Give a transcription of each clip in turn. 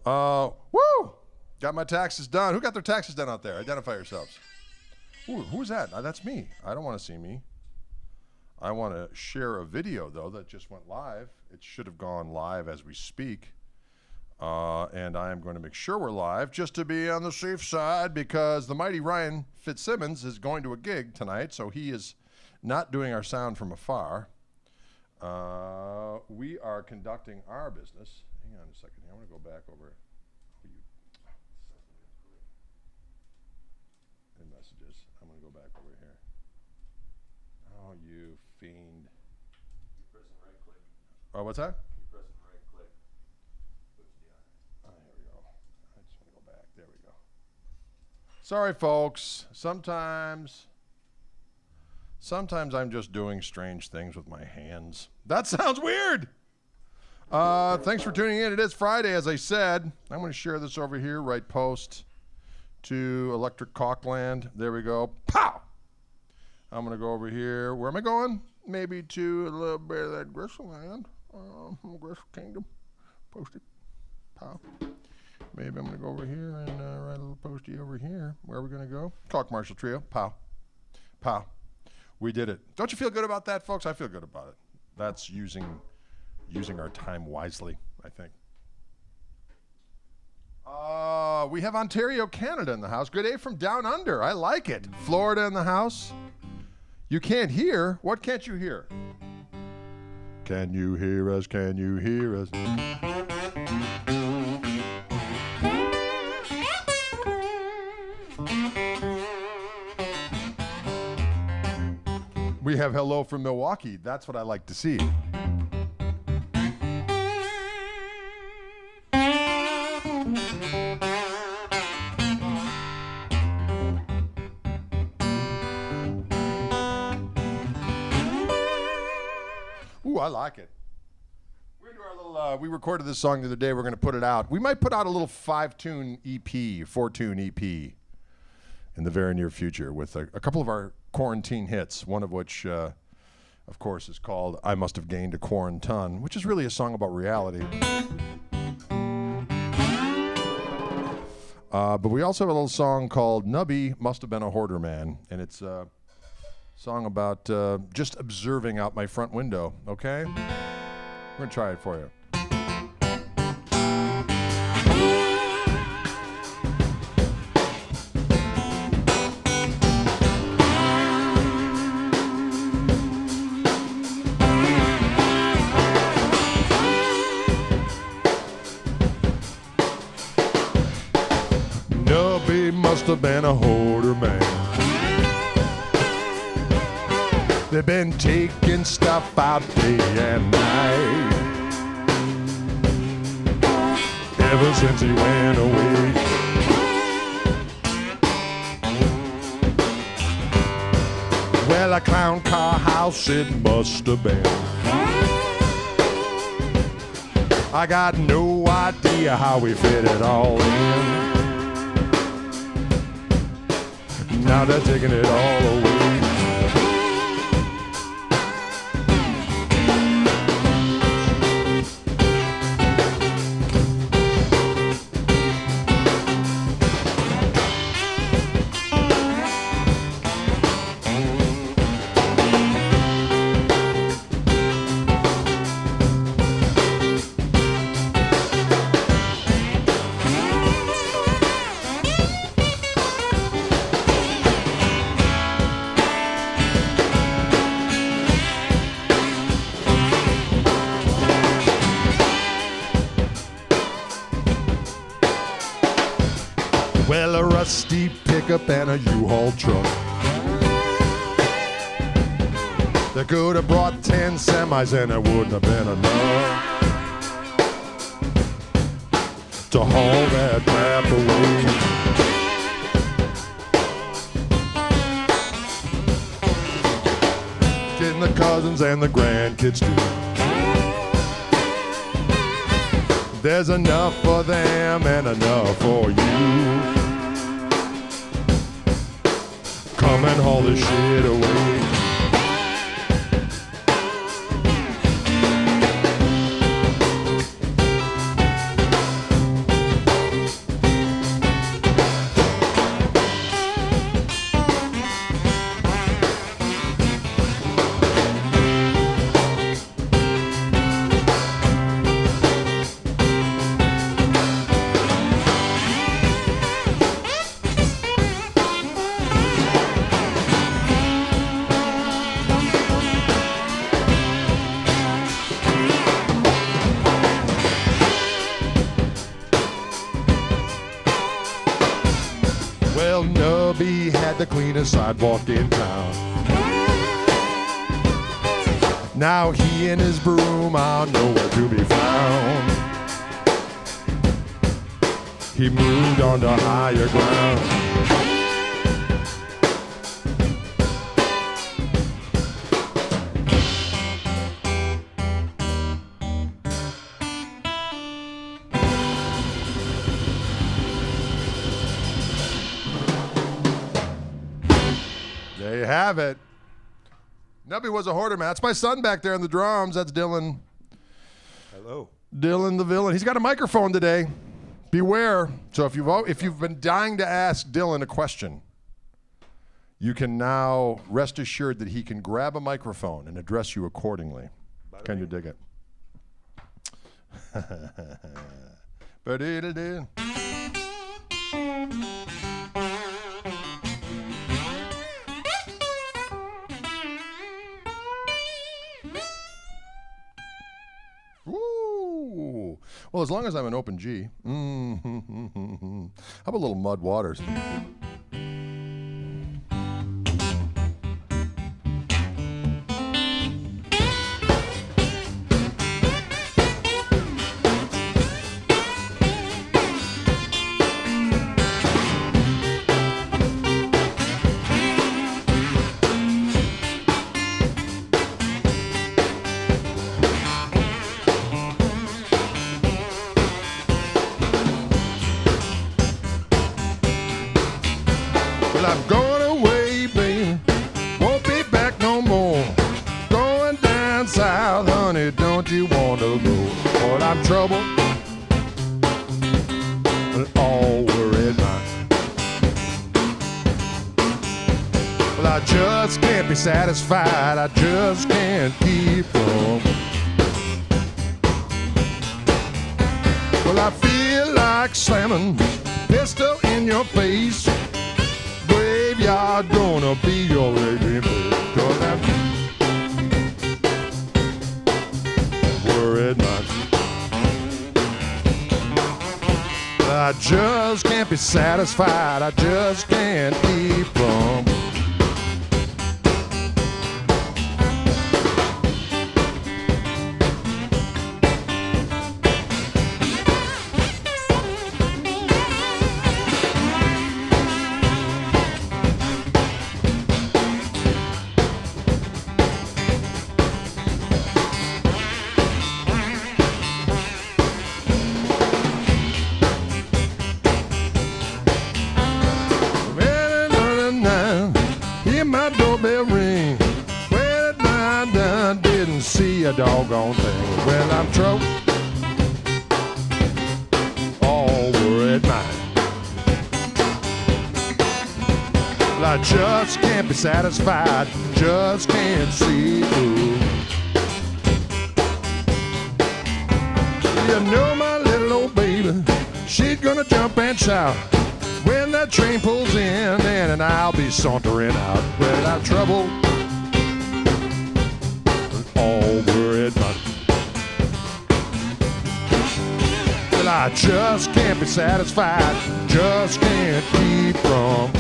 Woo! Got my taxes done. Who got their taxes done out there? Identify yourselves. Ooh, who's that? That's me. I don't want to see me. I want to share a video, though, that just went live. It should have gone live as we speak. And I am going to make sure we're live just to be on the safe side because the mighty Ryan Fitzsimmons is going to a gig tonight, so he is not doing our sound from afar. We are conducting our business. Hang on a second here. I want to go back over in messages. I'm going to go back over here. Oh, you fiend. Keep pressing right click. Oh, what's that? Keep pressing right click. Oh, here we go. I just want to go back. There we go. Sorry, folks. Sometimes I'm just doing strange things with my hands. That sounds weird. Thanks for tuning in. It is Friday, as I said. I'm going to share this over here, right post to Electric Cockland. There we go. Pow! I'm going to go over here. Where am I going? Maybe to a little bit of that Gristleland. Gristle Kingdom. Post it. Pow. Maybe I'm going to go over here and write a little postie over here. Where are we going to go? Cock Marshall Trio. Pow. Pow. We did it. Don't you feel good about that, folks? I feel good about it. That's using our time wisely, I think. We have Ontario, Canada in the house. Good day from down under. I like it. Florida in the house. You can't hear. What can't you hear? Can you hear us? Can you hear us? We have hello from Milwaukee. That's what I like to see. Ooh, I like it. We're gonna do our little, we recorded this song the other day. We're going to put it out. We might put out a little 5-tune EP, 4-tune EP in the very near future with a couple of our quarantine hits, one of which, of course, is called I Must Have Gained a Quaranton, which is really a song about reality. But we also have a little song called Nubby Must Have Been a Hoarder Man, and it's a song about just observing out my front window, okay? We're going to try it for you. Nubby must have been a hoarder man. They've been taking stuff out day and night ever since he went away. Well, a clown car house it must have been. I got no idea how we fit it all in. Now they're taking it all away. Well, a rusty pickup and a U-Haul truck. They could have brought 10 semis and it wouldn't have been enough to haul that crap away. Getting the cousins and the grandkids too. There's enough for them and enough for you. Come and haul this shit away. had the cleanest sidewalk in town. Now he and his broom are nowhere to be found. He moved on to higher ground. There you have it. Nubby was a hoarder man. That's my son back there on the drums. That's Dylan. Hello. Dylan the villain. He's got a microphone today. Beware. So if you've been dying to ask Dylan a question, you can now rest assured that he can grab a microphone and address you accordingly. Can you dig it? Ba-dee-da-dee. Ooh. Well, as long as I'm an open G. How about a little Mud Waters? I'm going away, baby. Won't be back no more. Going down south, honey, don't you want to go? Well, I'm trouble and all worried mind. Well, I just can't be satisfied. I just can't keep from. Well, I feel like slamming pistol in your face. Graveyard gonna be your living place. 'Cause I'm worried man. I just can't be satisfied. I just can't keep from. A doggone thing. Well, I'm trouble, all worried mind. Well, I just can't be satisfied, just can't see through. You know my little old baby, she's gonna jump and shout when that train pulls in, and I'll be sauntering out. Well, I'm trouble, all worried about. Well, I just can't be satisfied, just can't keep from.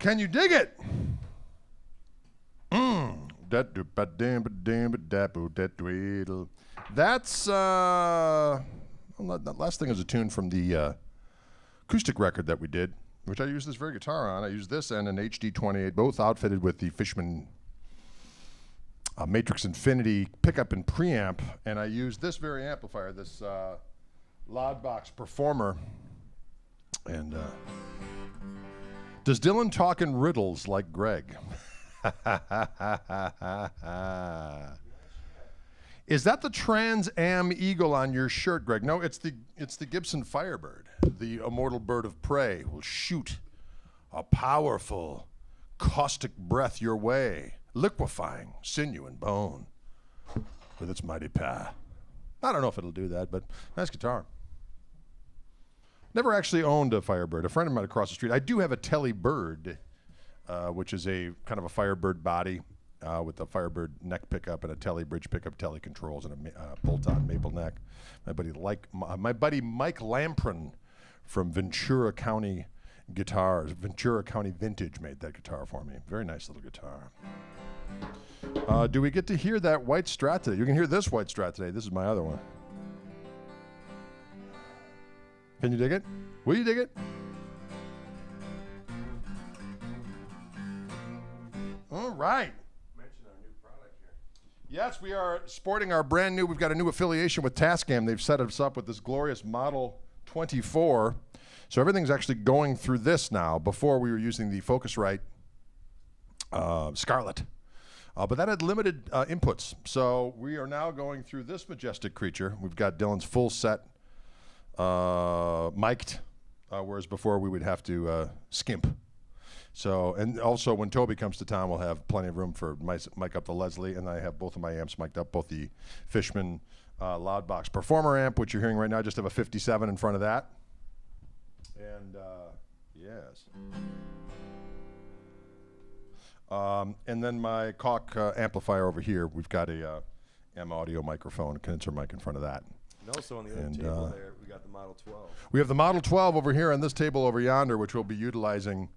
Can you dig it? That's well, that last thing is a tune from the acoustic record that we did, which I used this very guitar on. I used this and an HD28, both outfitted with the Fishman Matrix Infinity pickup and preamp, and I used this very amplifier, this Loudbox Performer. And does Dylan talk in riddles like Greg? Is that the Trans Am Eagle on your shirt, Greg? No, it's the Gibson Firebird. The immortal bird of prey will shoot a powerful, caustic breath your way, liquefying sinew and bone with its mighty power. I don't know if it'll do that, but nice guitar. Never actually owned a Firebird. A friend of mine across the street. I do have a Telly Bird, which is a kind of a Firebird body with a Firebird neck pickup and a Telly bridge pickup, Telly controls, and a bolt-on maple neck. My buddy Mike Lamprin from Ventura County Guitars, Ventura County Vintage, made that guitar for me. Very nice little guitar. Do we get to hear that white Strat today? You can hear this white Strat today. This is my other one. Can you dig it? Will you dig it? All right. Mention our new product here. Yes, we are sporting our brand new, we've got a new affiliation with Tascam. They've set us up with this glorious Model 24. So everything's actually going through this now. Before we were using the Focusrite Scarlet. But that had limited inputs. So we are now going through this majestic creature. We've got Dylan's full set mic'd, whereas before we would have to skimp. So, and also when Toby comes to town, we'll have plenty of room for mic up the Leslie, and I have both of my amps mic'd up, both the Fishman Loudbox Performer amp, which you're hearing right now. I just have a 57 in front of that. And yes. And then my Koch amplifier over here, we've got a M audio microphone, a condenser mic in front of that. And also on the other table there, we got the Model 12. We have the Model 12 over here on this table over yonder, which we'll be utilizing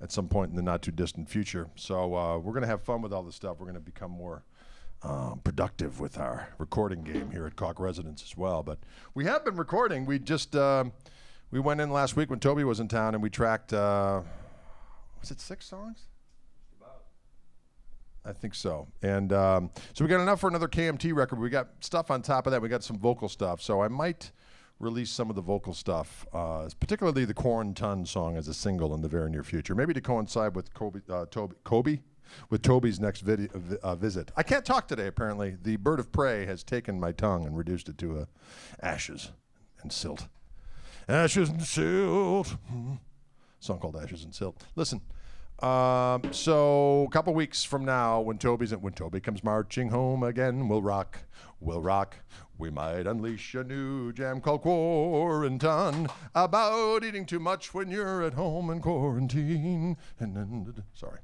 at some point in the not too distant future. So we're going to have fun with all this stuff. We're going to become more productive with our recording game here at Koch Residence as well. But we have been recording. We just we went in last week when Toby was in town, and we tracked was it 6 songs? I think so. And so we got enough for another KMT record. We got stuff on top of that. We got some vocal stuff. So I might release some of the vocal stuff, particularly the Quarantine song as a single in the very near future. Maybe to coincide with Toby's next visit. I can't talk today, apparently. The bird of prey has taken my tongue and reduced it to ashes and silt. Ashes and silt. Song called Ashes and Silt. Listen. So a couple weeks from now, when Toby comes marching home again, we'll rock. We might unleash a new jam called Quarantine about eating too much when you're at home in quarantine. Sorry,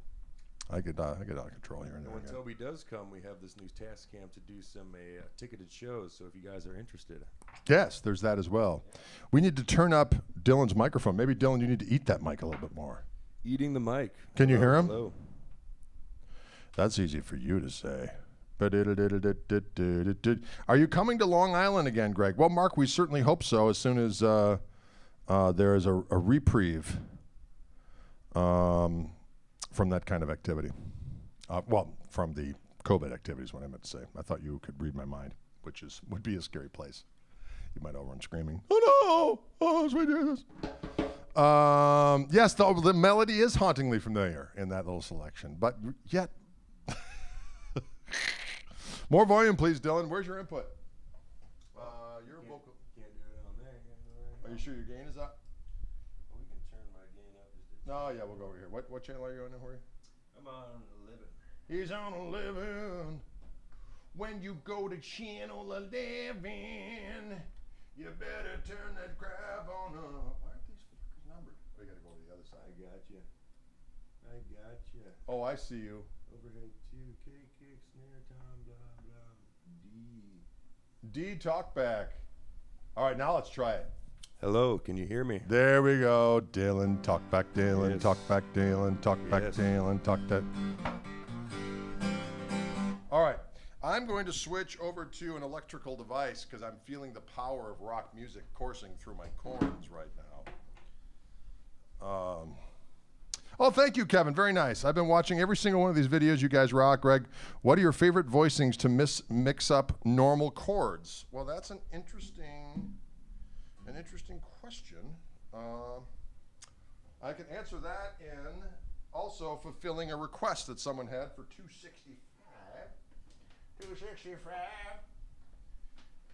I get out of control here. And when Toby does come, we have this new Tascam to do some ticketed shows. So if you guys are interested, yes, there's that as well. We need to turn up Dylan's microphone. Maybe Dylan, you need to eat that mic a little bit more. Eating the mic. Can you hear him? Hello. That's easy for you to say. Are you coming to Long Island again, Greg? Well, Mark, we certainly hope so as soon as there is a reprieve from that kind of activity. Well, from the COVID activities, what I meant to say. I thought you could read my mind, which would be a scary place. You might all run screaming, "Oh no! Oh, sweet Jesus!" Yes, the melody is hauntingly familiar in that little selection, but yet. More volume, please, Dylan. Where's your input? Your vocal. Can't do it on there. Are you sure your gain is up? We can turn my gain up. No, yeah, we'll go over here. What channel are you on now, Jorge? I'm on 11. He's on 11. When you go to channel 11, you better turn that crap on up. Why aren't these fuckers numbered? We gotta go to the other side. I got you. Oh, I see you. Overhead 2, K, kick, snare, tom, blah, blah, D. D, talk back. All right, now let's try it. Hello, can you hear me? There we go. Dylan, talk back, Dylan, Yes. talk back, Dylan, talk back, Yes. Dylan, talk that. All right. I'm going to switch over to an electrical device because I'm feeling the power of rock music coursing through my corns right now. Oh, thank you, Kevin. Very nice. I've been watching every single one of these videos. You guys rock. Greg, what are your favorite voicings to mix up normal chords? Well, that's an interesting question. I can answer that in also fulfilling a request that someone had for 265.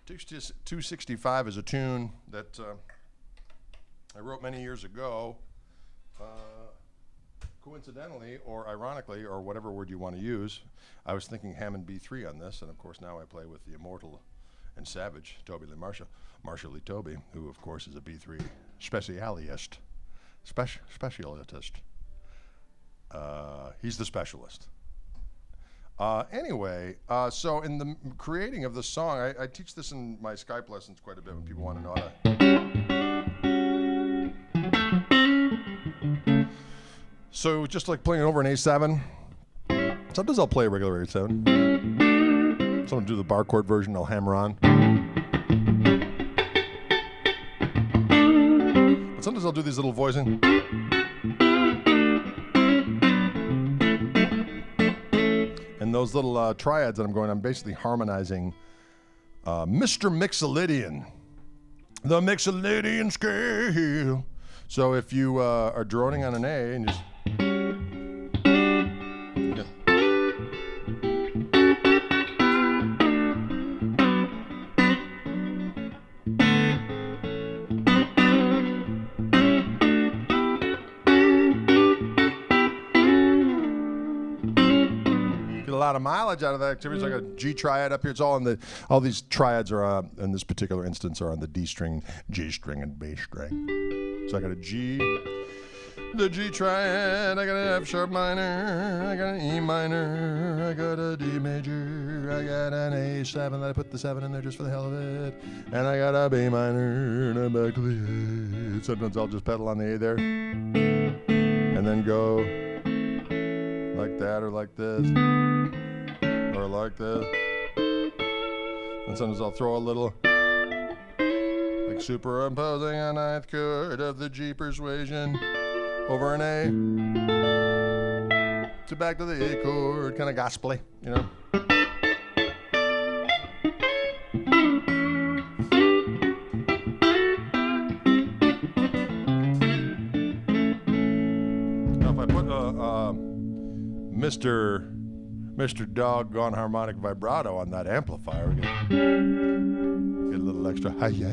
265 is a tune that I wrote many years ago. Coincidentally or ironically, or whatever word you want to use, I was thinking Hammond B3 on this, and of course now I play with the immortal and savage Toby Lee Marshall Lee Toby, who of course is a B3 specialist. He's the specialist. Anyway, so in the creating of the song, I teach this in my Skype lessons quite a bit when people want to know how to. So just like playing over an A7, sometimes I'll play a regular A7. Sometimes I'll do the bar chord version, I'll hammer on. But sometimes I'll do these little voicing. And those little triads that I'm basically harmonizing Mr. Mixolydian. The Mixolydian scale. So if you are droning on an A and just... a lot of mileage out of that activity. It's like a G triad up here. It's all in all these triads are in this particular instance are on the D string, G string, and bass string. So I got a G, the G triad, I got an F sharp minor, I got an E minor, I got a D major, I got an A7 that I put the 7 in there just for the hell of it, and I got a B minor, and I'm back to the A. Sometimes I'll just pedal on the A there, and then go like that or like this. Or like this. And sometimes I'll throw a little, like superimposing a ninth chord of the G persuasion over an A. To back to the A chord, kind of gospel-y, you know. Now if I put Mr. Doggone harmonic vibrato on that amplifier, we get a little extra. Hi, yeah.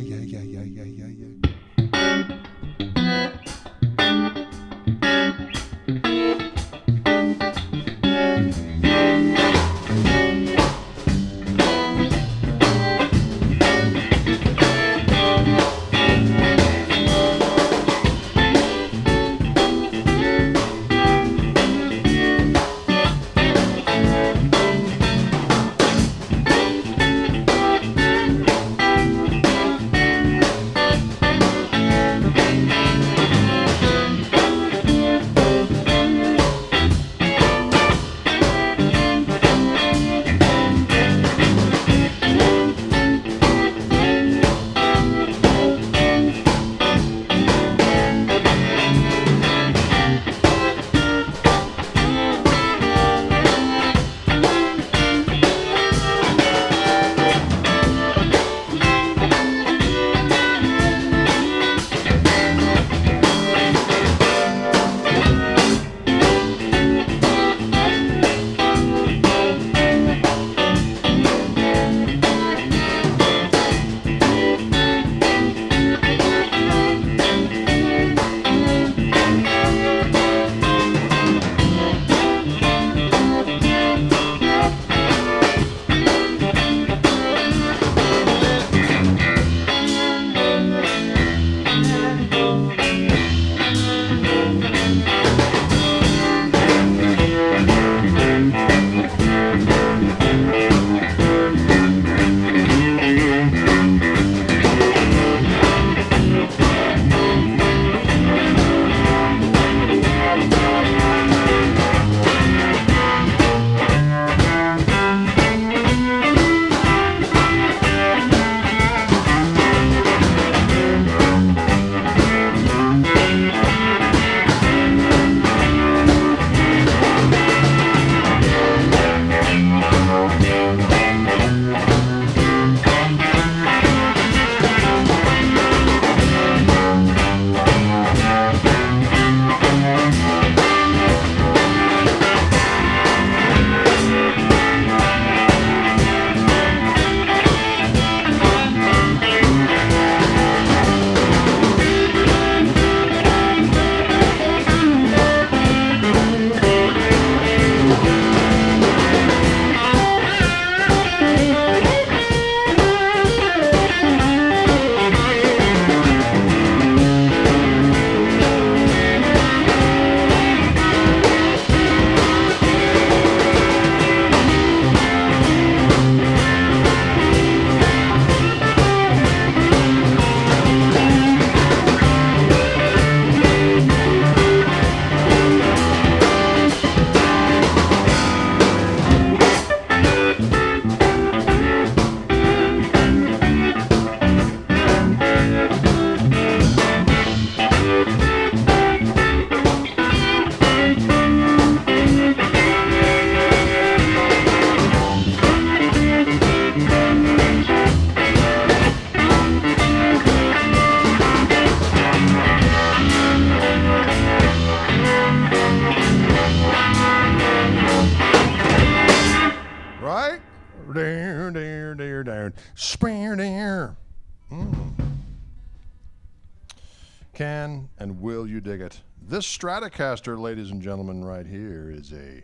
There, there, there, there. Spare there. Can and will you dig it? This Stratocaster, ladies and gentlemen, right here is a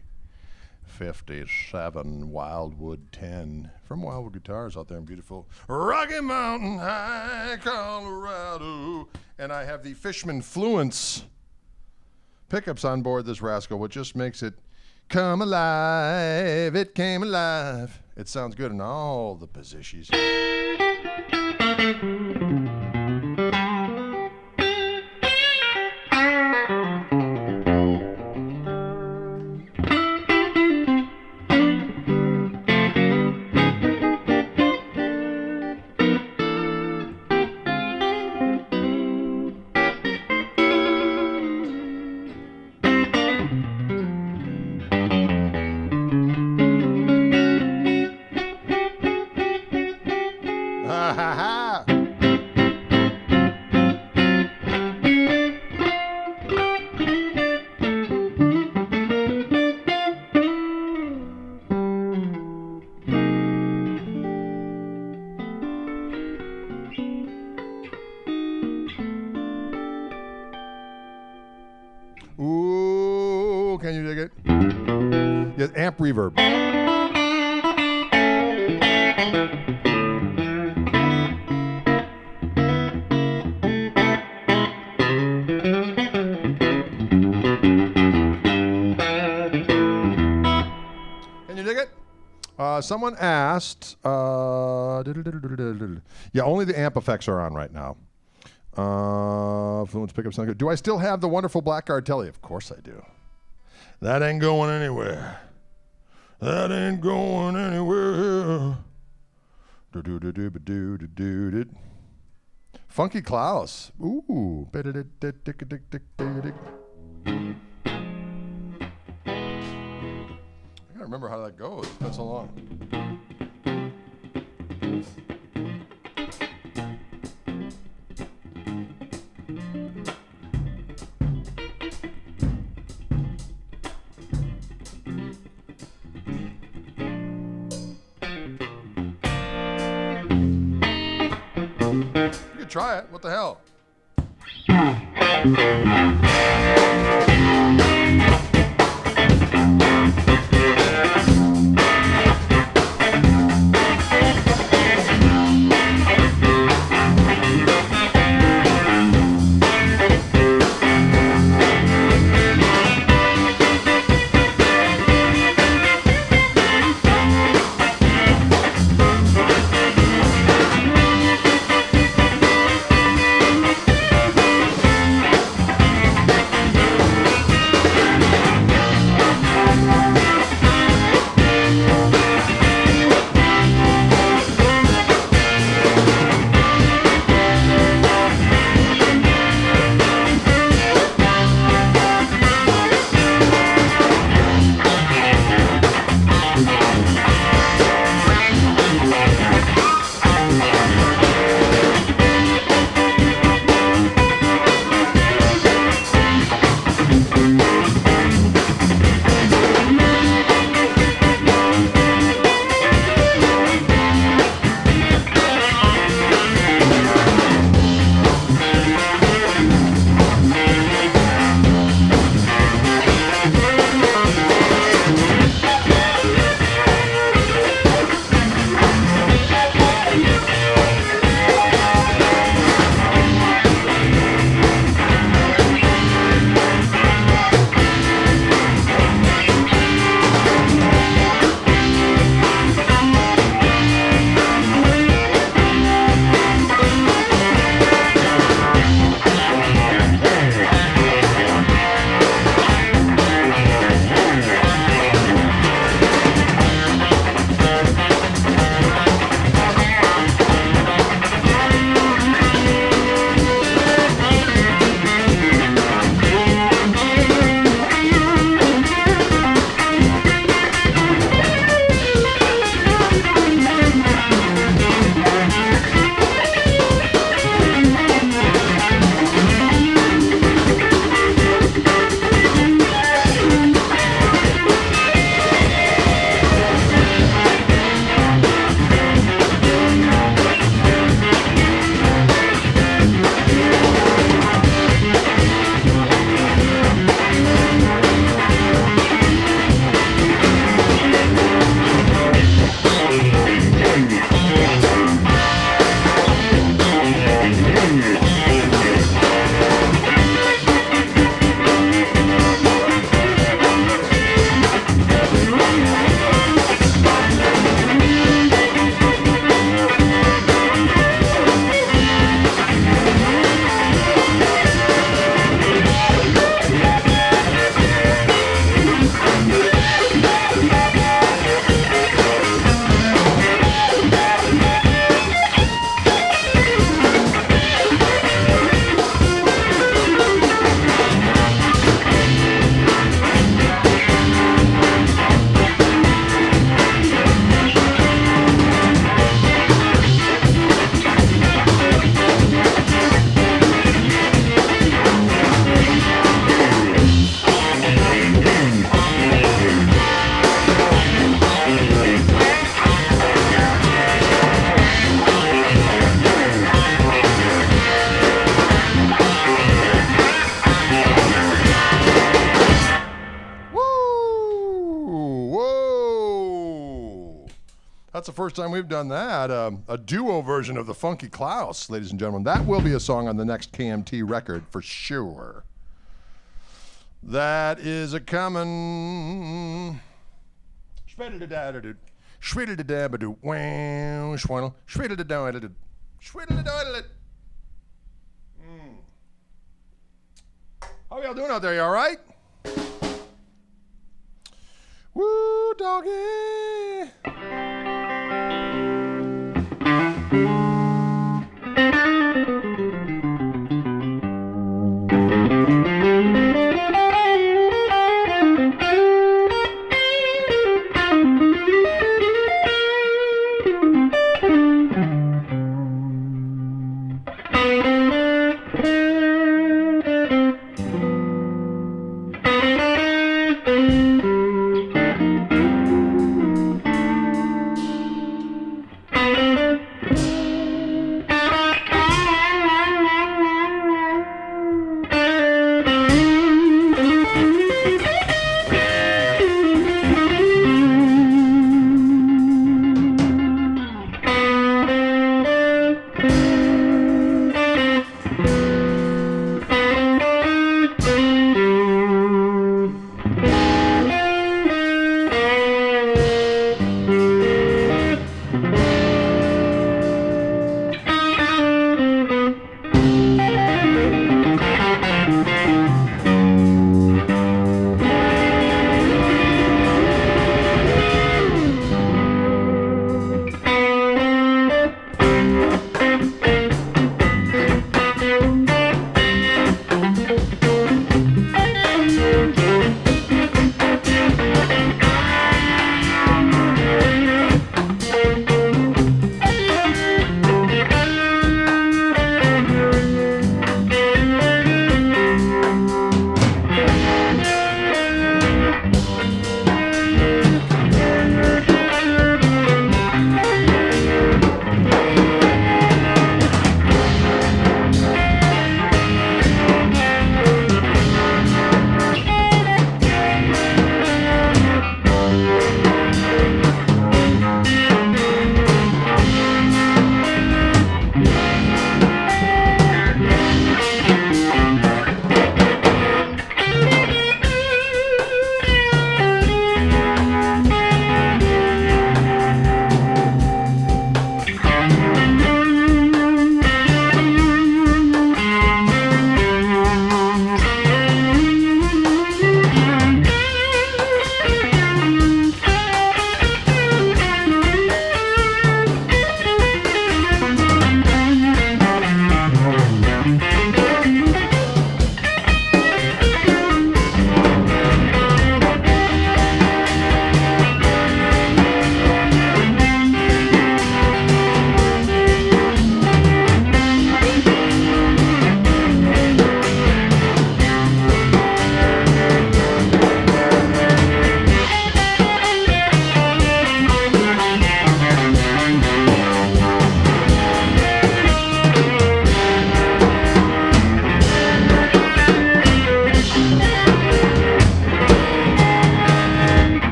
57 Wildwood 10 from Wildwood Guitars out there in beautiful Rocky Mountain High, Colorado. And I have the Fishman Fluence pickups on board this rascal, which just makes it come alive. It came alive. It sounds good in all the positions. Ooh, can you dig it? Yes, amp reverb. Can you dig it? Someone asked, yeah, only the amp effects are on right now. Fluence pickup sound good. Do I still have the wonderful Blackguard Telly? Of course I do. That ain't going anywhere. That ain't going anywhere. Funky Klaus. Ooh. I gotta remember how that goes. It's been so long. You could try it. What the hell? That's the first time we've done that. A duo version of the Funky Klaus, ladies and gentlemen. That will be a song on the next KMT record for sure. That is a coming. Shriddle-da-da-da-do. Shriddle-da-da-ba-do. Wow, shwaddle. Shriddle-da-da-da-do. Shriddle-da-da-da-do. How y'all doing out there? You all right? Woo, doggy.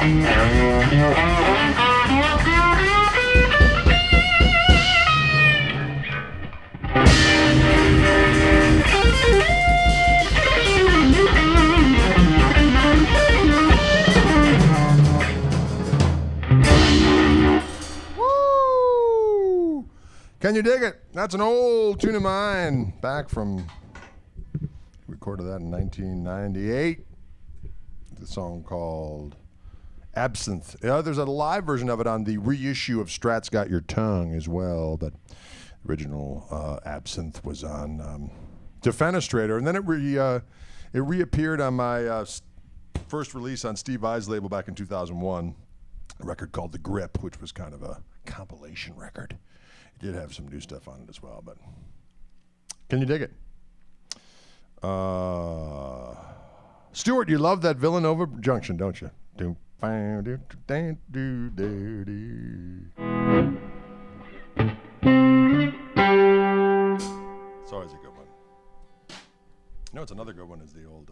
Woo! Can you dig it? That's an old tune of mine, back from, recorded that in 1998. The song called Absinthe. There's a live version of it on the reissue of Strat's Got Your Tongue as well, but the original Absinthe was on Defenestrator, and then it reappeared on my first release on Steve Vai's label back in 2001, a record called The Grip, which was kind of a compilation record. It did have some new stuff on it as well, but can you dig it? Stuart, you love that Villanova Junction, don't you? It's always a good one. You know, it's another good one is the old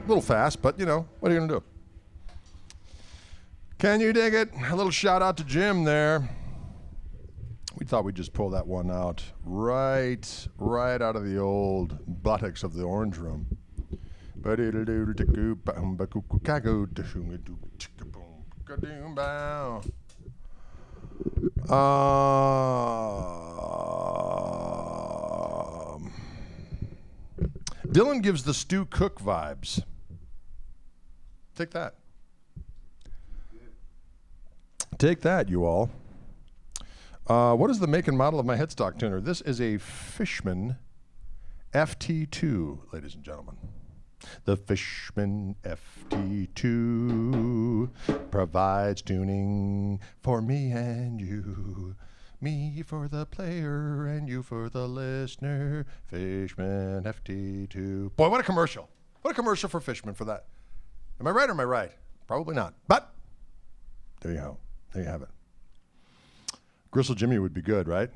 little fast, but, what are you going to do? Can you dig it? A little shout out to Jim there. We thought we'd just pull that one out right out of the old buttocks of the orange room. Dylan gives the Stu Cook vibes. Take that. Take that, you all. What is the make and model of my headstock tuner? This is a Fishman FT2, ladies and gentlemen. The Fishman FT2 provides tuning for me and you. Me for the player and you for the listener. Fishman FT2. Boy, what a commercial. What a commercial for Fishman for that. Am I right or am I right? Probably not. But there you go. There you have it. Gristle Jimmy would be good, right?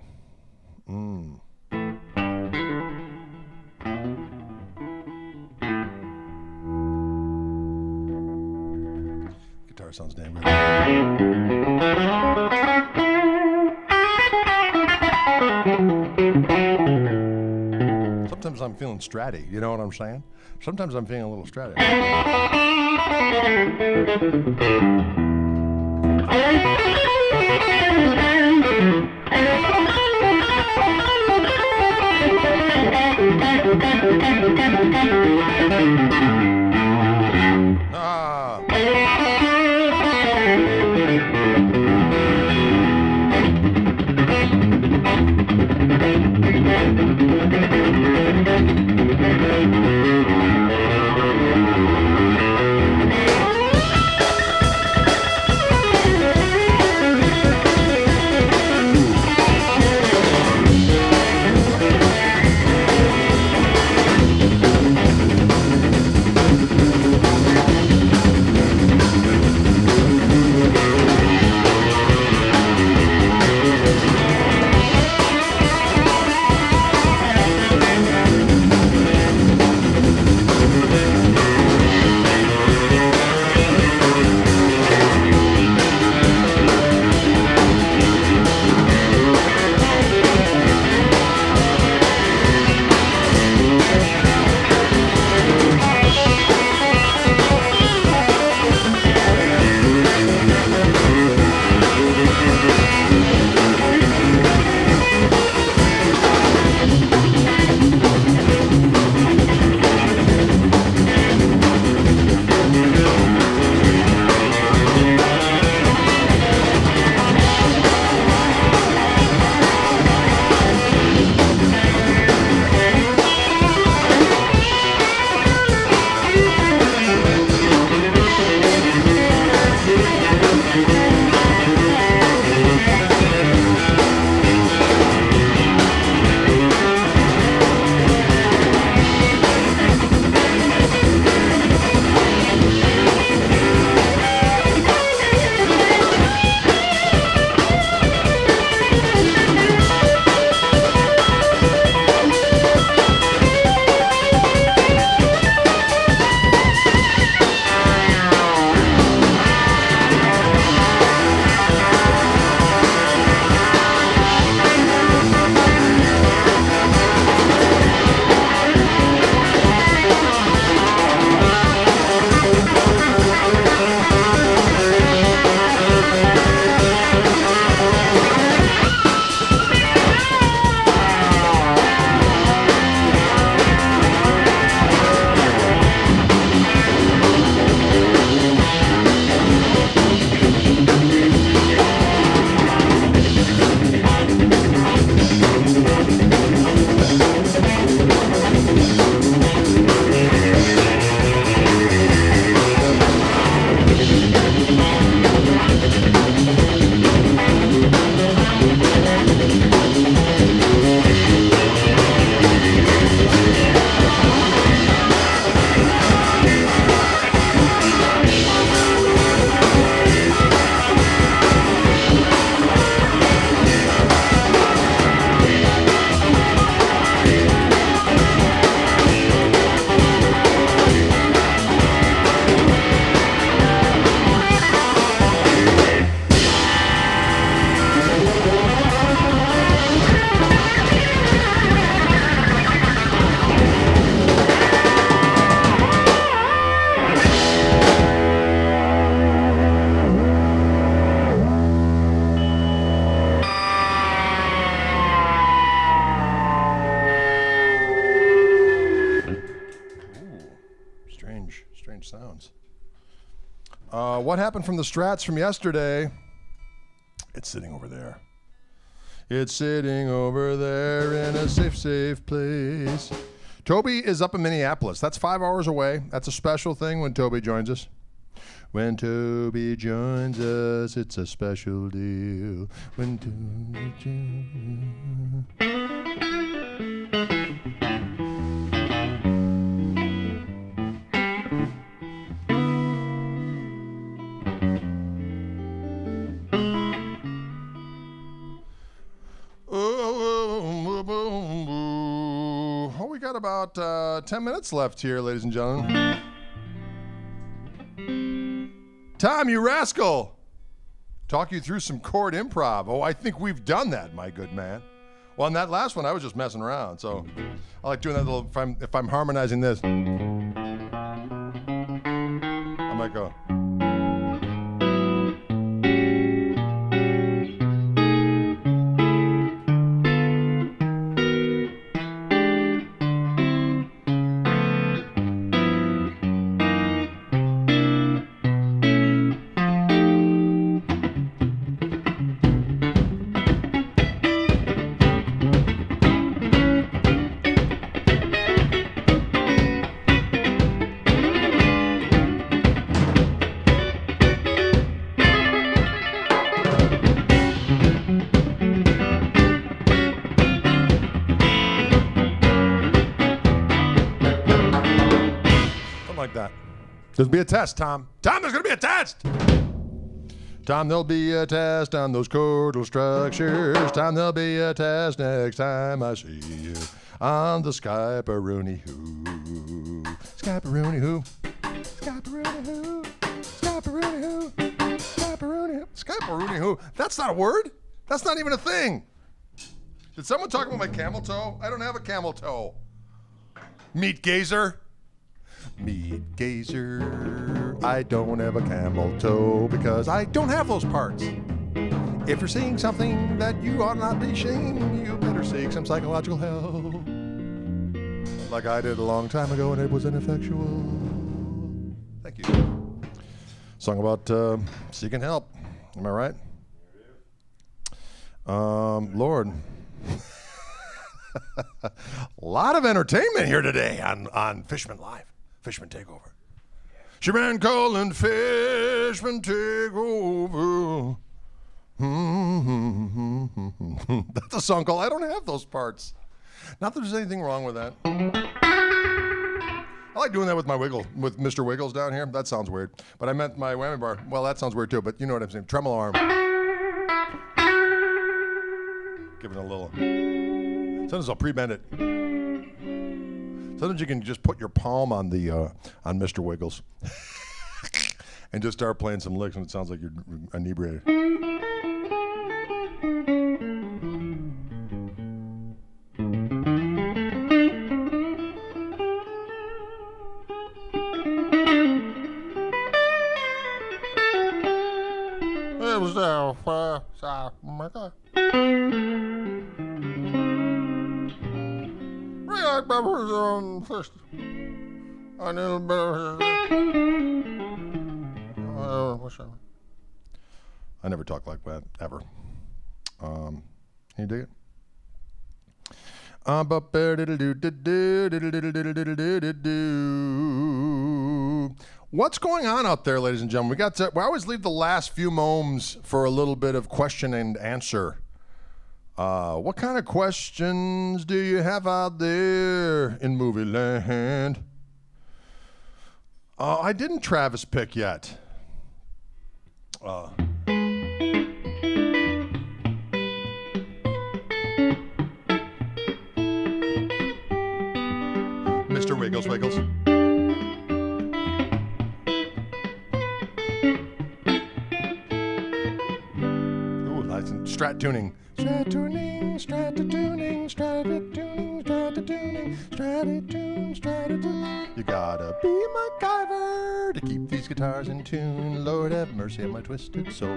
Guitar sounds damn good. Sometimes I'm feeling stratty, you know what I'm saying? Sometimes I'm feeling a little stratty. ones. What happened from the Strats from yesterday? It's sitting over there. It's sitting over there in a safe place. Toby is up in Minneapolis. That's 5 hours away. That's a special thing when Toby joins us. When Toby joins us, it's a special deal. When Toby joins Oh, we got about 10 minutes left here, ladies and gentlemen. Tom, you rascal! Talk you through some chord improv. Oh, I think we've done that, my good man. Well, on that last one, I was just messing around, so I like doing that little, if I'm harmonizing this, I might go. There's going to be a test, Tom. Tom, there's going to be a test! Tom, there'll be a test on those chordal structures. Tom, there'll be a test next time I see you on the Skype-a-rooney-hoo. Skype-a-rooney-hoo. Skype-a-rooney-hoo. Skype-a-rooney-hoo. Skype-a-rooney-hoo. Skype-a-rooney-hoo. That's not a word. That's not even a thing. Did someone talk about my camel toe? I don't have a camel toe. Meat gazer. Meat gazer, I don't have a camel toe because I don't have those parts. If you're seeing something that you ought not be seeing, you better seek some psychological help. Like I did a long time ago and it was ineffectual. Thank you. Song about seeking help. Am I right? Lord. A lot of entertainment here today on Fishman Live. Fishman Takeover. Sherman calling Fishman Takeover. That's a song called I Don't Have Those Parts. Not that there's anything wrong with that. I like doing that with my with Mr. Wiggles down here. That sounds weird. But I meant my whammy bar. Well, that sounds weird too, but you know what I'm saying. Tremolo arm. Give it a little. Sometimes I'll pre-bend it. Sometimes you can just put your palm on the on Mr. Wiggles and just start playing some licks, and it sounds like you're inebriated. It was first. I never talk like that, ever. Can you dig it? What's going on out there, ladies and gentlemen? We always leave the last few moments for a little bit of question and answer. What kind of questions do you have out there in movie land? I didn't Travis pick yet. Mr. Wiggles. Ooh, nice and strat tuning. Strat-tuning. You gotta be MacGyver to keep these guitars in tune. Lord have mercy on my twisted soul.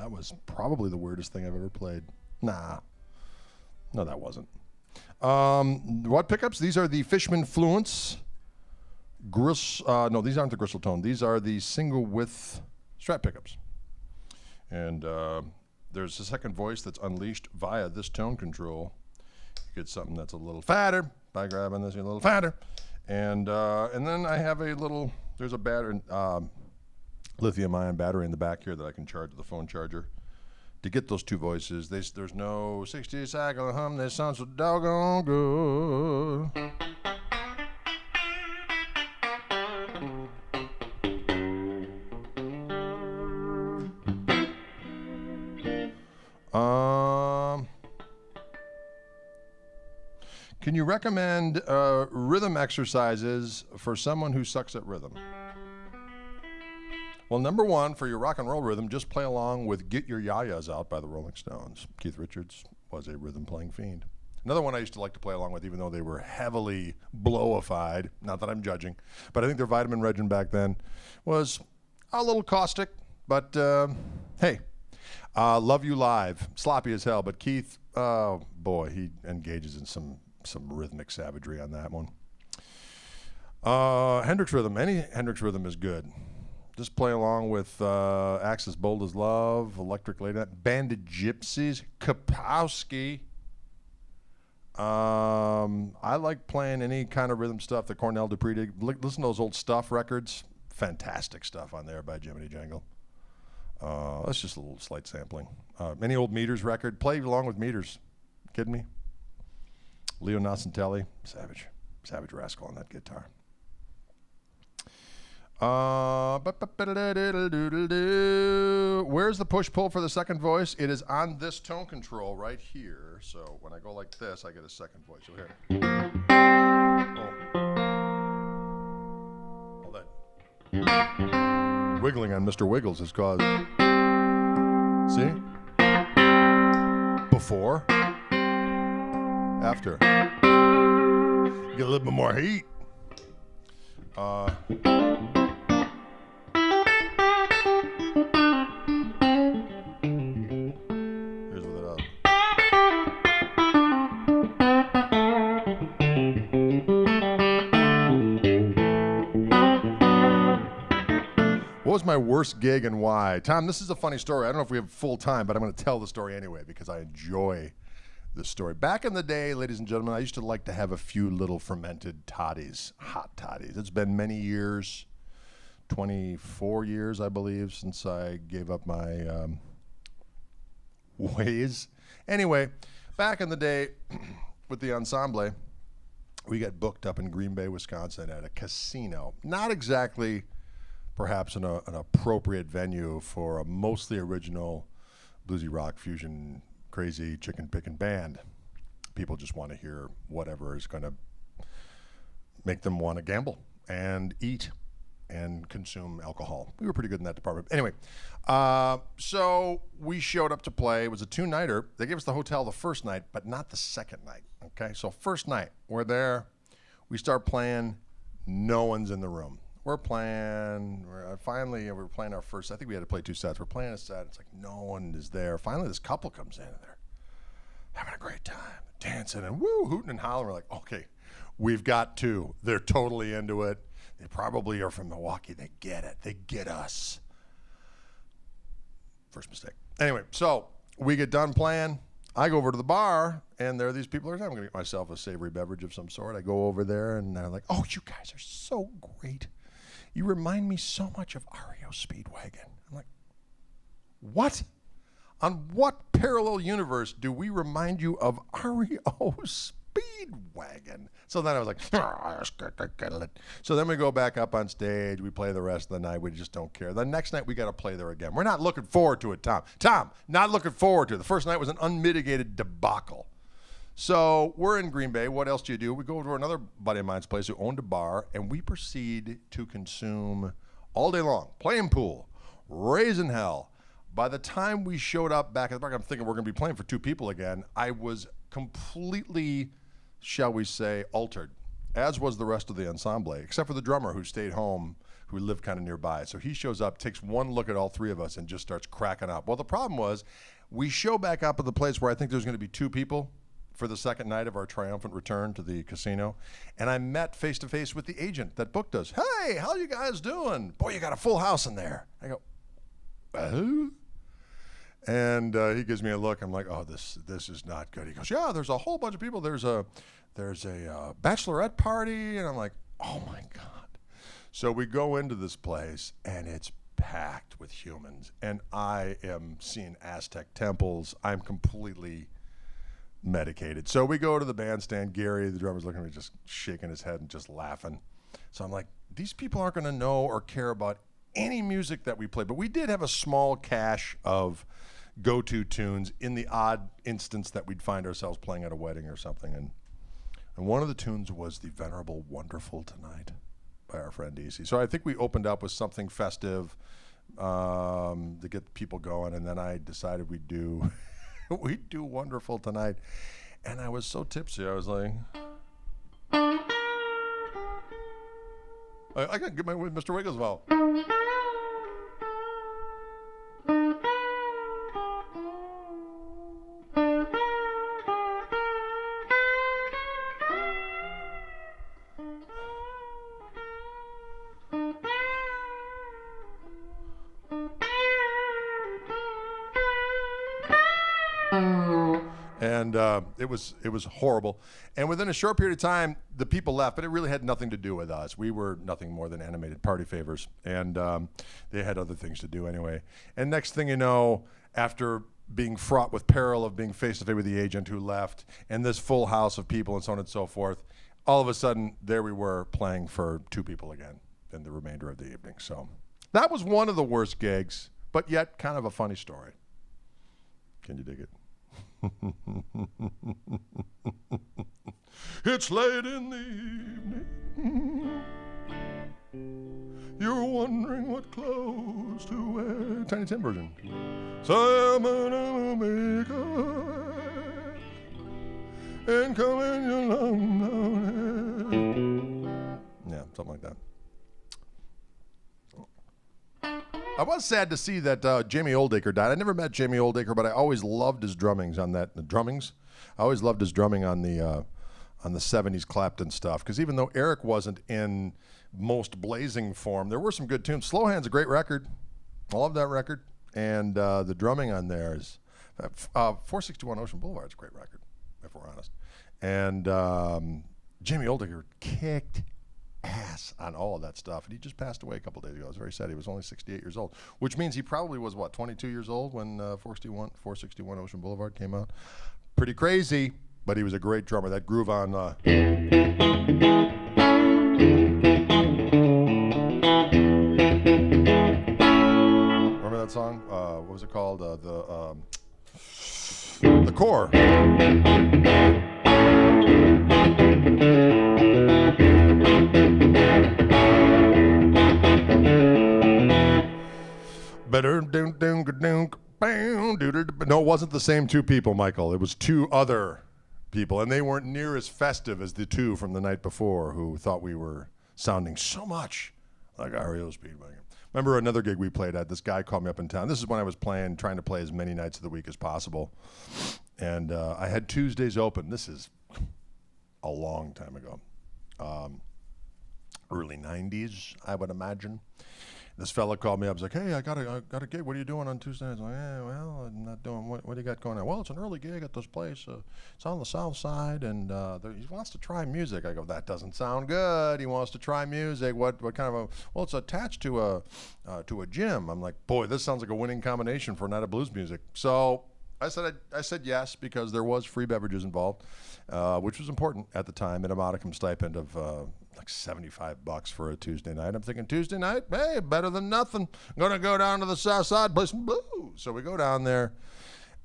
that was probably the weirdest thing I've ever played. Nah. No, that wasn't. What pickups? These are the Fishman Fluence. No, these aren't the Gristletone. These are the single width Strat pickups. And there's a second voice that's unleashed via this tone control. You get something that's a little fatter by grabbing this, a little fatter. And then I have there's a battery, lithium-ion battery in the back here that I can charge with the phone charger to get those two voices. There's no 60 cycle hum. This sounds so doggone good. Can you recommend rhythm exercises for someone who sucks at rhythm? Well, number one, for your rock and roll rhythm, just play along with Get Your Yayas Out by the Rolling Stones. Keith Richards was a rhythm-playing fiend. Another one I used to like to play along with, even though they were heavily blowified, not that I'm judging, but I think their Vitamin Regin back then was a little caustic, but hey, Love You Live, sloppy as hell, but Keith, oh boy, he engages in some rhythmic savagery on that one. Hendrix rhythm, any Hendrix rhythm is good. Just play along with Axis Bold as Love, Electric Lady, Banded Gypsies, Kapowski. I like playing any kind of rhythm stuff that Cornell Dupree did. Listen to those old Stuff records. Fantastic stuff on there by Jiminy Jangle. That's just a little slight sampling. Any old Meters record, play along with Meters. Kidding me? Leo Nascentelli, savage rascal on that guitar. Where's the push-pull for the second voice? It is on this tone control right here. So when I go like this, I get a second voice. So here. Oh. All that wiggling on Mr. Wiggles has caused... See? Before. After. Get a little bit more heat. Here's what it does. What was my worst gig and why? Tom, this is a funny story. I don't know if we have full time, but I'm going to tell the story anyway because I enjoy this story. Back in the day, ladies and gentlemen, I used to like to have a few little fermented toddies, hot toddies. It's been many years, 24 years, I believe, since I gave up my ways. Anyway, back in the day with the ensemble, we got booked up in Green Bay, Wisconsin at a casino. Not exactly perhaps an appropriate venue for a mostly original bluesy rock fusion crazy chicken picking band. People just want to hear whatever is going to make them want to gamble and eat and consume alcohol. We were pretty good in that department. Anyway, so we showed up to play. It was a two-nighter. They gave us the hotel the first night, but not the second night. Okay, so first night, we're there. We start playing. No one's in the room. We're playing. Finally, we were playing our first. I think we had to play 2 sets. We're playing a set. It's like no one is there. Finally, this couple comes in and they're having a great time, dancing and woo, hooting and hollering. We're like, okay, we've got two. They're totally into it. They probably are from Milwaukee. They get it. They get us. First mistake. Anyway, so we get done playing. I go over to the bar, and there are these people. I'm going to get myself a savory beverage of some sort. I go over there, and they're like, oh, you guys are so great. You remind me so much of REO Speedwagon. I'm like, what? On what parallel universe do we remind you of REO Speedwagon? So then I was like, so then we go back up on stage. We play the rest of the night. We just don't care. The next night, we got to play there again. We're not looking forward to it, Tom. Tom, not looking forward to it. The first night was an unmitigated debacle. So we're in Green Bay. What else do you do? We go over to another buddy of mine's place who owned a bar, and we proceed to consume all day long, playing pool, raising hell. By the time we showed up back at the bar, I'm thinking we're going to be playing for 2 people again. I was completely, shall we say, altered, as was the rest of the ensemble, except for the drummer who stayed home, who lived kind of nearby. So he shows up, takes one look at all three of us, and just starts cracking up. Well, the problem was, we show back up at the place where I think there's going to be 2 people for the second night of our triumphant return to the casino. And I met face to face with the agent that booked us. Hey, how you guys doing? Boy, you got a full house in there. I go, oh? And he gives me a look. I'm like, oh, this is not good. He goes, yeah, there's a whole bunch of people. There's a bachelorette party. And I'm like, oh my God. So we go into this place and it's packed with humans. And I am seeing Aztec temples. I'm completely medicated. So we go to the bandstand. Gary, the drummer's looking at me, just shaking his head and just laughing. So I'm like, these people aren't going to know or care about any music that we play. But we did have a small cache of go-to tunes in the odd instance that we'd find ourselves playing at a wedding or something. And one of the tunes was the venerable Wonderful Tonight by our friend Easy. So I think we opened up with something festive to get people going. And then I decided we'd do Wonderful Tonight. And I was so tipsy, I was like, I gotta get my with Mr. Wigglesville. And it was horrible. And within a short period of time, the people left, but it really had nothing to do with us. We were nothing more than animated party favors, and they had other things to do anyway. And next thing you know, after being fraught with peril of being face-to-face with the agent who left, and this full house of people and so on and so forth, all of a sudden, there we were playing for 2 people again in the remainder of the evening. So that was one of the worst gigs, but yet kind of a funny story. Can you dig it? It's late in the evening. You're wondering what clothes to wear. Tiny Tim version. So I'm gonna make and come in your long hair. Yeah, something like that. I was sad to see that Jamie Oldacre died. I never met Jamie Oldacre, but I always loved his drummings on that. The drummings? I always loved his drumming on the 70s Clapton stuff. Because even though Eric wasn't in most blazing form, there were some good tunes. Slow Hand's a great record. I love that record. And the drumming on there is 461 Ocean Boulevard is a great record, if we're honest. And Jamie Oldacre kicked ass on all of that stuff, and he just passed away a couple days ago. I was very sad. He was only 68 years old, which means he probably was 22 years old when 461 Ocean Boulevard came out. Pretty crazy, but he was a great drummer. That groove on remember that song? What was it called? The Core. No, it wasn't the same 2 people, Michael. It was 2 other people, and they weren't near as festive as the 2 from the night before who thought we were sounding so much like REO Speedwagon. Remember another gig we played at? This guy called me up in town. This is when I was trying to play as many nights of the week as possible. And I had Tuesdays open. This is a long time ago. Early 90s, I would imagine. This fella called me up. He's like, hey, I got a gig. What are you doing on Tuesday? I was like, yeah, well, I'm not doing, what do you got going on? Well, it's an early gig at this place. It's on the south side, and he wants to try music. I go, that doesn't sound good. He wants to try music. What kind of a, well, it's attached to a gym. I'm like, boy, this sounds like a winning combination for a night of blues music. So I said yes, because there was free beverages involved, which was important at the time, and a modicum stipend of like $75 for a Tuesday night. I'm thinking, Tuesday night, hey, better than nothing. I'm gonna go down to the south side, play some blues. So we go down there,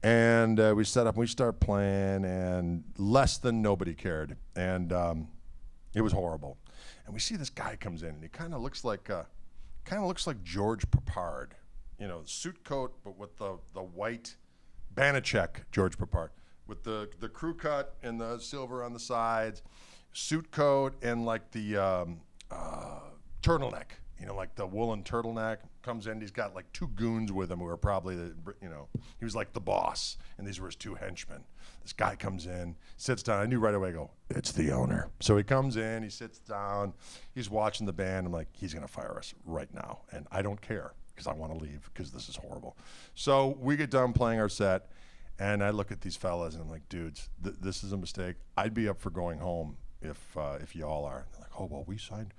and we set up, and we start playing, and less than nobody cared, and it was horrible. And we see this guy comes in, and he kind of looks like George Papard, you know, suit coat, but with the white Banachek George Papard, with the crew cut and the silver on the sides, suit coat, and like the turtleneck like the woolen turtleneck comes in. He's got like 2 goons with him who are probably he was like the boss, and these were his 2 henchmen. This guy comes in, sits down. I knew right away, it's the owner. So he comes in, he sits down, he's watching the band. I'm like, he's gonna fire us right now, and I don't care because I want to leave because this is horrible. So we get done playing our set, and I look at these fellas and I'm like, dudes, this is a mistake. I'd be up for going home if y'all are. And they're like, oh well, we signed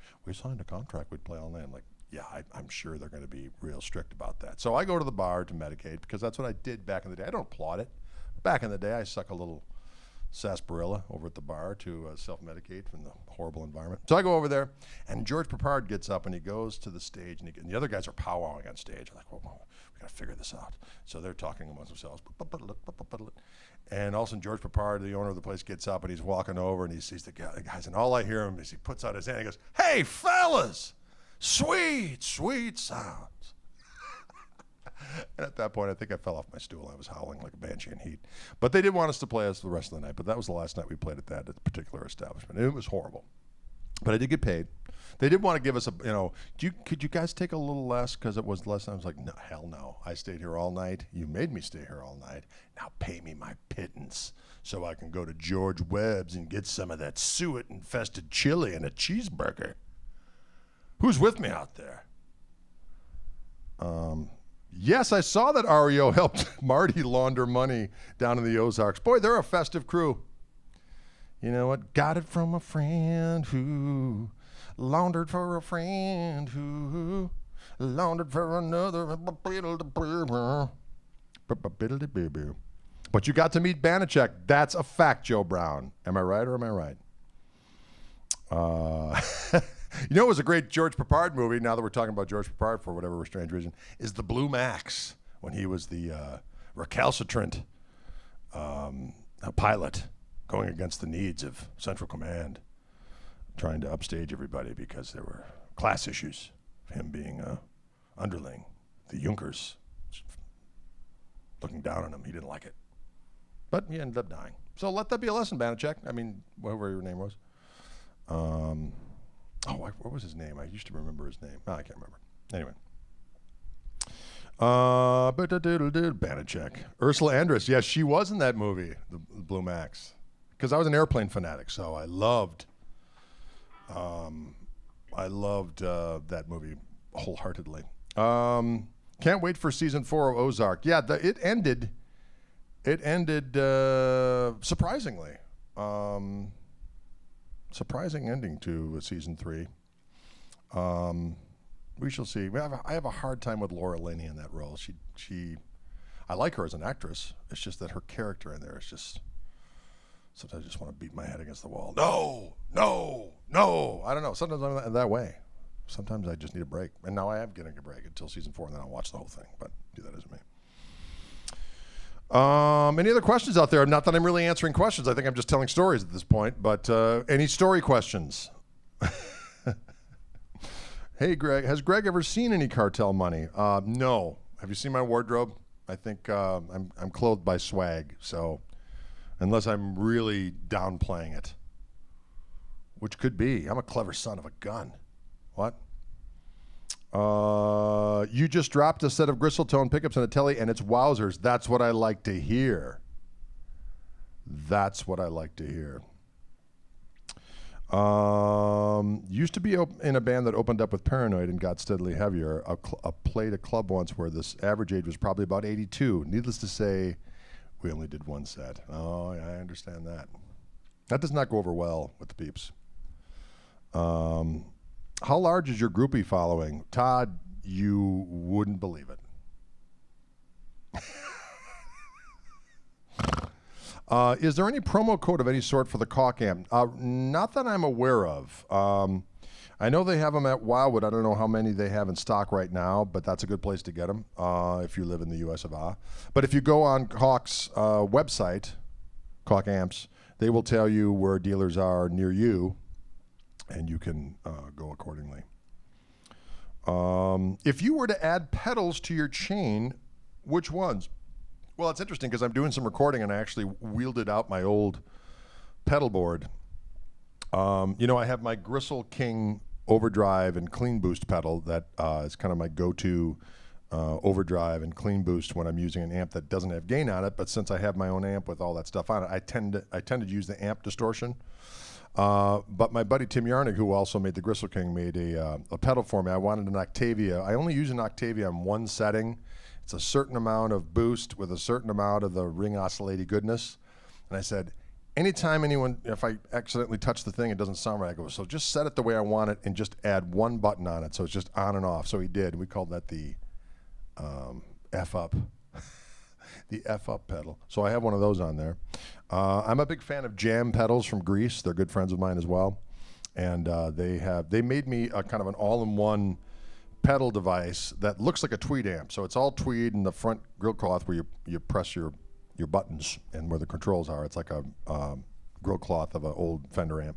a contract. We'd play all night. I'm like, yeah, I'm sure they're going to be real strict about that. So I go to the bar to medicate because that's what I did back in the day. I don't applaud it. Back in the day, I suck a little sarsaparilla over at the bar to self-medicate from the horrible environment. So I go over there, and George Peppard gets up and he goes to the stage, and the other guys are powwowing on stage. I'm like, whoa, we got to figure this out. So they're talking amongst themselves. And all of a sudden, George Peppard, the owner of the place, gets up and he's walking over and he sees the guys, and all I hear him is he puts out his hand and he goes, hey, fellas, sweet, sweet sounds. And at that point, I think I fell off my stool. I was howling like a banshee in heat. But they did want us to play us the rest of the night. But that was the last night we played at that particular establishment. It was horrible. But I did get paid. They did want to give us could you guys take a little less because it was less? I was like, no, hell no. I stayed here all night. You made me stay here all night. Now pay me my pittance so I can go to George Webb's and get some of that suet-infested chili and a cheeseburger. Who's with me out there? Yes, I saw that REO helped Marty launder money down in the Ozarks. Boy, they're a festive crew. You know what? Got it from a friend who laundered for a friend who laundered for another. But you got to meet Banachek. That's a fact, Joe Brown. Am I right or am I right? You know, it was a great George Peppard movie, now that we're talking about George Peppard for whatever strange reason, is The Blue Max, when he was the recalcitrant pilot going against the needs of Central Command, trying to upstage everybody because there were class issues, him being an underling, the Junkers looking down on him. He didn't like it. But he ended up dying. So let that be a lesson, Banachek. I mean, whatever your name was. What was his name? I used to remember his name. I can't remember. Anyway. Banachek. Ursula Andress. Yes, she was in that movie, the Blue Max. Because I was an airplane fanatic, so I loved that movie wholeheartedly. Can't wait for season 4 of Ozark. Yeah, it ended surprisingly. Surprising ending to season 3. We shall see. I have a hard time with Laura Linney in that role. I like her as an actress. It's just that her character in there is just. Sometimes I just want to beat my head against the wall. No. I don't know. Sometimes I'm that way. Sometimes I just need a break. And now I am getting a break until season 4, and then I'll watch the whole thing. But do that as me. Any other questions out there? Not that I'm really answering questions. I think I'm just telling stories at this point. But any story questions? Hey, Greg. Has Greg ever seen any cartel money? No. Have you seen my wardrobe? I think I'm clothed by swag. So unless I'm really downplaying it, which could be. I'm a clever son of a gun. What? You just dropped a set of Gristletone pickups and a telly, and it's wowzers. That's what I like to hear. Used to be in a band that opened up with Paranoid and got steadily heavier. I played a club once where this average age was probably about 82. Needless to say, we only did one set. Oh, yeah, I understand that. That does not go over well with the peeps. How large is your groupie following? Todd, you wouldn't believe it. Is there any promo code of any sort for the Koch amp? Not that I'm aware of. I know they have them at Wildwood. I don't know how many they have in stock right now, but that's a good place to get them if you live in the U.S. of A. But if you go on Koch's website, Koch Amps, they will tell you where dealers are near you, and you can go accordingly. If you were to add pedals to your chain, which ones? Well, it's interesting because I'm doing some recording and I actually wielded out my old pedal board. I have my Gristle King overdrive and clean boost pedal that is kind of my go-to overdrive and clean boost when I'm using an amp that doesn't have gain on it. But since I have my own amp with all that stuff on it, I tend to use the amp distortion. But my buddy Tim Yarnig, who also made the Gristle King, made a pedal for me. I wanted an Octavia. I only use an Octavia on one setting. It's a certain amount of boost with a certain amount of the ring oscillating goodness. And I said, anytime if I accidentally touch the thing, it doesn't sound right. I go, so just set it the way I want it and just add one button on it. So it's just on and off. So he did. We called that the F up. The F up pedal. So I have one of those on there. I'm a big fan of Jam pedals from Greece. They're good friends of mine as well. And they made me a kind of an all-in-one pedal device that looks like a tweed amp. So it's all tweed in the front grill cloth where you press your buttons and where the controls are. It's like a grill cloth of an old Fender amp.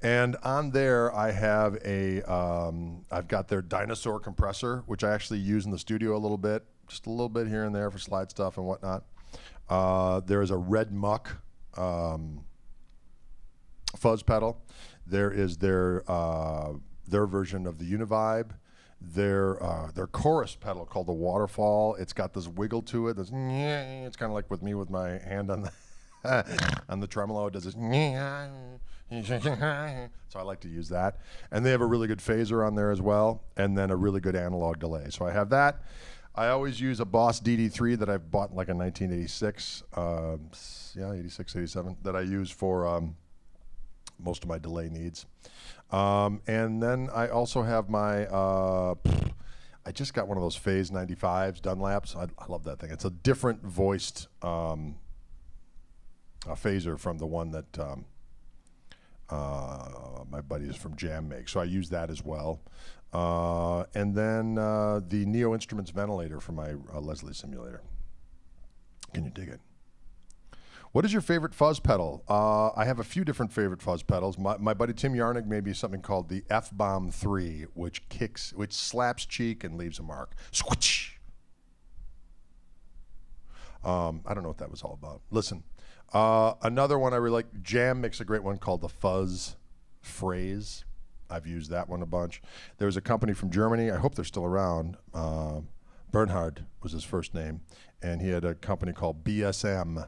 And on there I have I've got their dinosaur compressor, which I actually use in the studio a little bit, just a little bit here and there for slide stuff and whatnot. There is a Red Muck fuzz pedal. There is their version of the Univibe. Their chorus pedal called the Waterfall. It's got this wiggle to it. It's kind of like with me with my hand on the tremolo. It does this. So I like to use that. And they have a really good phaser on there as well, and then a really good analog delay. So I have that. I always use a Boss DD3 that I've bought in like a 1986, 86, 87, that I use for most of my delay needs. And then I also have my, I just got one of those Phase 95s, Dunlaps. I love that thing. It's a different voiced a phaser from the one that my buddies from Jam make. So I use that as well. And then the Neo Instruments ventilator for my Leslie simulator. Can you dig it? What is your favorite fuzz pedal? I have a few different favorite fuzz pedals. My buddy Tim Yarnig made me something called the F-Bomb 3, which slaps cheek and leaves a mark. Squitch! I don't know what that was all about. Listen, another one I really like, Jam makes a great one called the Fuzz Phrase. I've used that one a bunch. There was a company from Germany, I hope they're still around, Bernhard was his first name, and he had a company called BSM,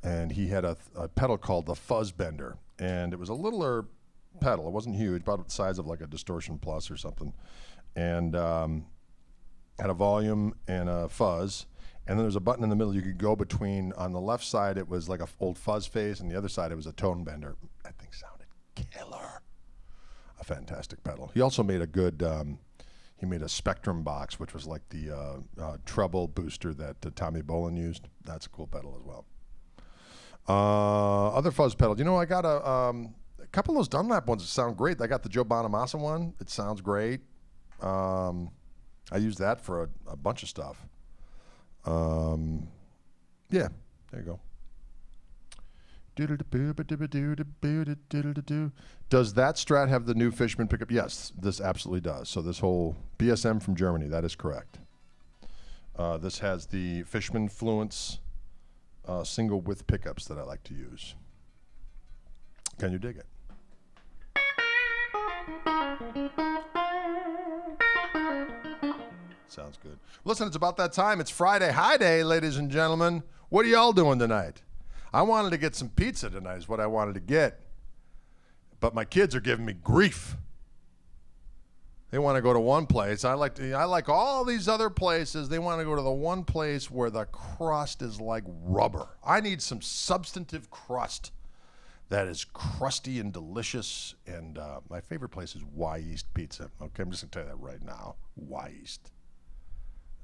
and he had a pedal called the Fuzz Bender, and it was a littler pedal. It wasn't huge, about the size of like a Distortion Plus or something, and had a volume and a fuzz, and then there was a button in the middle you could go between. On the left side, it was like an old fuzz phase, and the other side, it was a tone bender. That thing sounded killer. A fantastic pedal. He also made a good, he made a Spectrum box, which was like the treble booster that Tommy Bolin used. That's a cool pedal as well. Other fuzz pedals. You know, I got a couple of those Dunlap ones that sound great. I got the Joe Bonamassa one. It sounds great. I use that for a bunch of stuff. Yeah, there you go. Does that Strat have the new Fishman pickup? Yes, this absolutely does. So this whole BSM from Germany, that is correct. This has the Fishman Fluence single width pickups that I like to use. Can you dig it? Sounds good. Listen, it's about that time. It's Friday High Day, ladies and gentlemen. What are y'all doing tonight? I wanted to get some pizza tonight is what I wanted to get. But my kids are giving me grief. They want to go to one place. I like all these other places. They want to go to the one place where the crust is like rubber. I need some substantive crust that is crusty and delicious. And my favorite place is Y East Pizza. Okay, I'm just going to tell you that right now. Y East.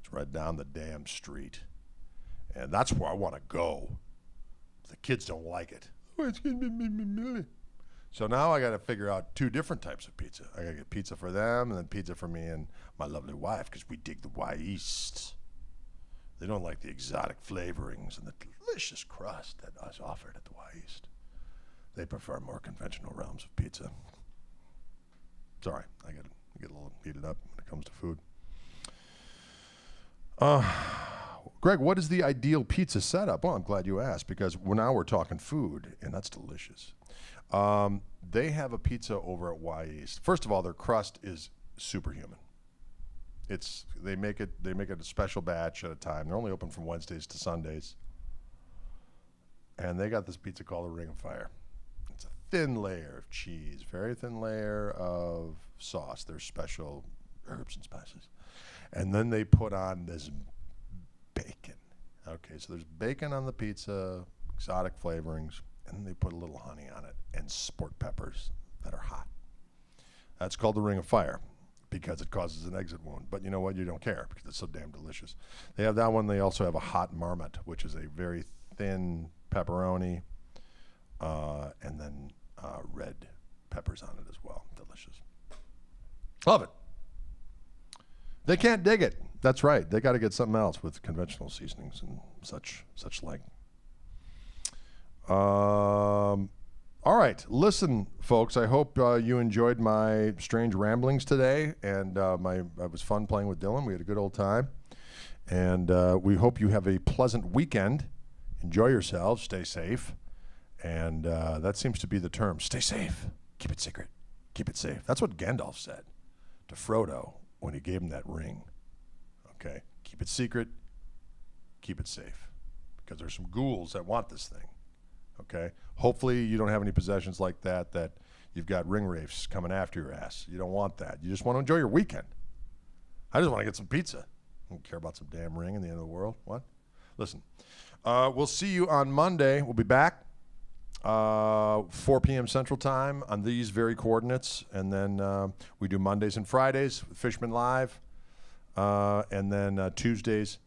It's right down the damn street. And that's where I want to go. The kids don't like it. So now I got to figure out two different types of pizza. I got to get pizza for them and then pizza for me and my lovely wife because we dig the Y East. They don't like the exotic flavorings and the delicious crust that is offered at the Y East. They prefer more conventional realms of pizza. Sorry, I get a little heated up when it comes to food. Greg, what is the ideal pizza setup? Well, I'm glad you asked because now we're talking food, and that's delicious. They have a pizza over at Y East. First of all, their crust is superhuman. They make it a special batch at a time. They're only open from Wednesdays to Sundays. And they got this pizza called the Ring of Fire. It's a thin layer of cheese, very thin layer of sauce. Their special herbs and spices. And then they put on this bacon. Okay, so there's bacon on the pizza, exotic flavorings, and then they put a little honey on it and sport peppers that are hot. That's called the Ring of Fire because it causes an exit wound. But you know what? You don't care because it's so damn delicious. They have that one. They also have a hot marmot, which is a very thin pepperoni, and then red peppers on it as well. Delicious. Love it. They can't dig it. That's right. They got to get something else with conventional seasonings and such like. All right. Listen, folks, I hope you enjoyed my strange ramblings today, and it was fun playing with Dylan. We had a good old time, and we hope you have a pleasant weekend. Enjoy yourselves. Stay safe, and that seems to be the term. Stay safe. Keep it secret. Keep it safe. That's what Gandalf said to Frodo when he gave him that ring. Okay? Keep it secret. Keep it safe, because there's some ghouls that want this thing. Okay? Hopefully you don't have any possessions like that you've got ring wraiths coming after your ass. You don't want that. You just want to enjoy your weekend. I just want to get some pizza. I don't care about some damn ring in the end of the world. What? Listen, we'll see you on Monday. We'll be back 4 p.m. Central Time on these very coordinates. And then we do Mondays and Fridays with Fishman Live. And then Tuesdays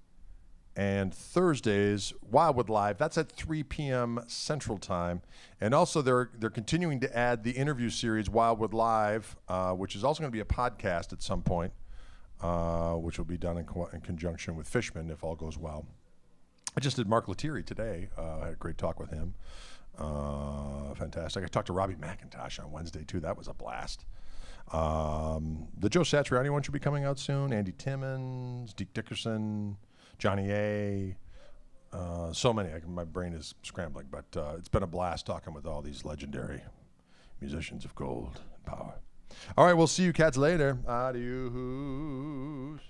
and Thursdays, Wildwood Live. That's at 3 p.m. Central Time. And also, they're continuing to add the interview series Wildwood Live, which is also going to be a podcast at some point, which will be done in conjunction with Fishman if all goes well. I just did Mark Lettieri today. I had a great talk with him. Fantastic. I talked to Robbie McIntosh on Wednesday, too. That was a blast. The Joe Satriani one should be coming out soon. Andy Timmons, Deke Dickerson, Johnny A. So many. My brain is scrambling, but it's been a blast talking with all these legendary musicians of gold and power. All right, we'll see you cats later. Adios.